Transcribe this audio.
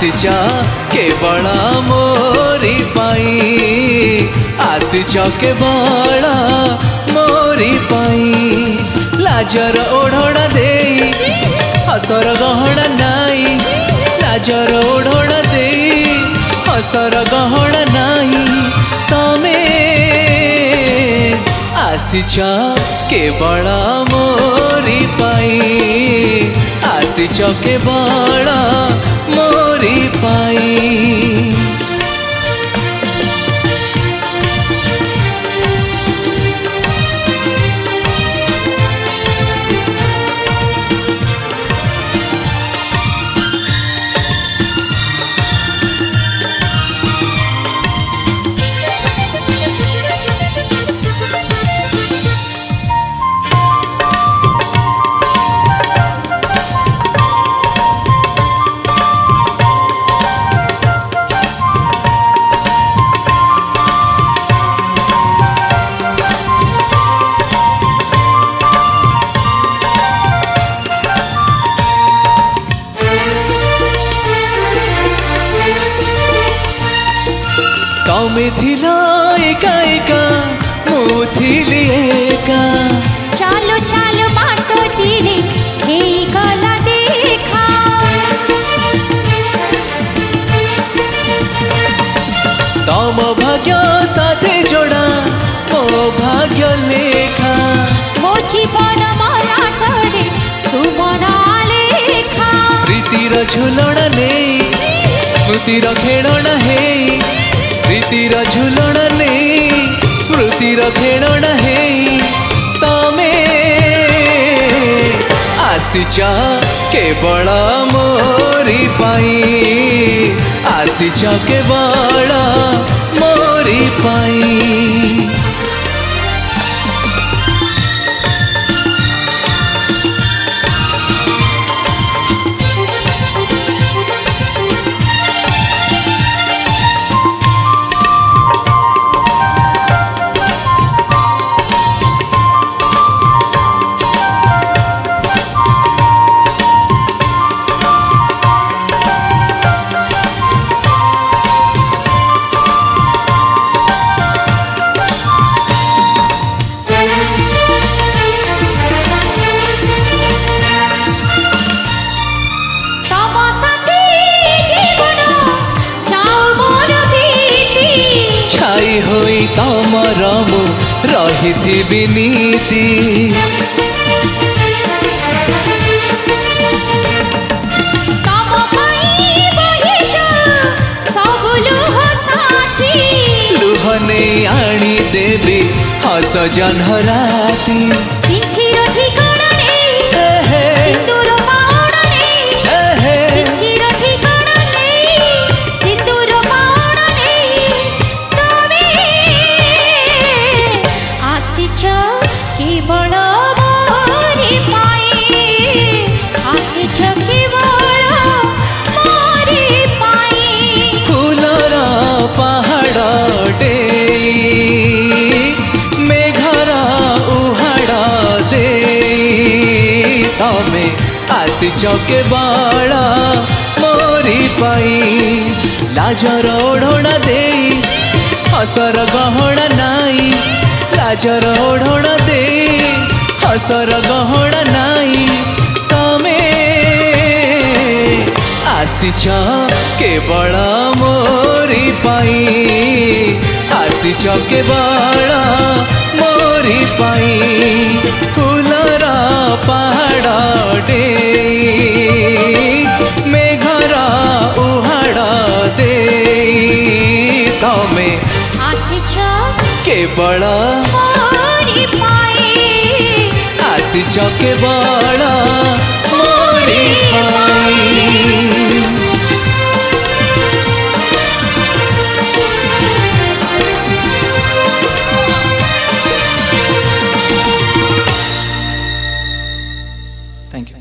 आसीच केवल मोरी पाई आसीच केवल मोरी पाई लाजर ओढ़णा दे हसर गहना नाई लाजर ओढ़णा दे हसर गहना नाई तमे आसीच केवल मोरी पाई आसीच केवल मोरी पाई। तमे थिला एका एका मु थिली एका चालो चालो बाटो दिले हेई गला देखा तम भाग्य साथे जोड़ा मो भाग्य लेखा मो जीवन मला करे तुमरा लेखा प्रीतिर झुलण ने स्मृतिर खेलण हे प्रीतिर झुलण ने स्मृतिर खेलण हे तमे आसीच केवल मोरी पाई आसीच केवल मोरी पाई। छाई होई तमर मु रही नीति लुह नहीं आनी देवी हस जन्हराती केवल मोरी पाई आसीच केवल मोरी पाई फूलर पहाड़ डे मेघर उहाड़ दे तमे आसीच केवल मोरी पाई लाजर ओढ़णा दे हसर गहना नाई लाजर ओढ़णा दे हसर गहना नाई तमे आसीच केवल मोरी पाई आसीच केवल मोरी पाई फूलर पहाड़ डे मेघर उहाड़ दे तमे आसीच केवल मोरी पाई आसीच केवल मोरी पाई।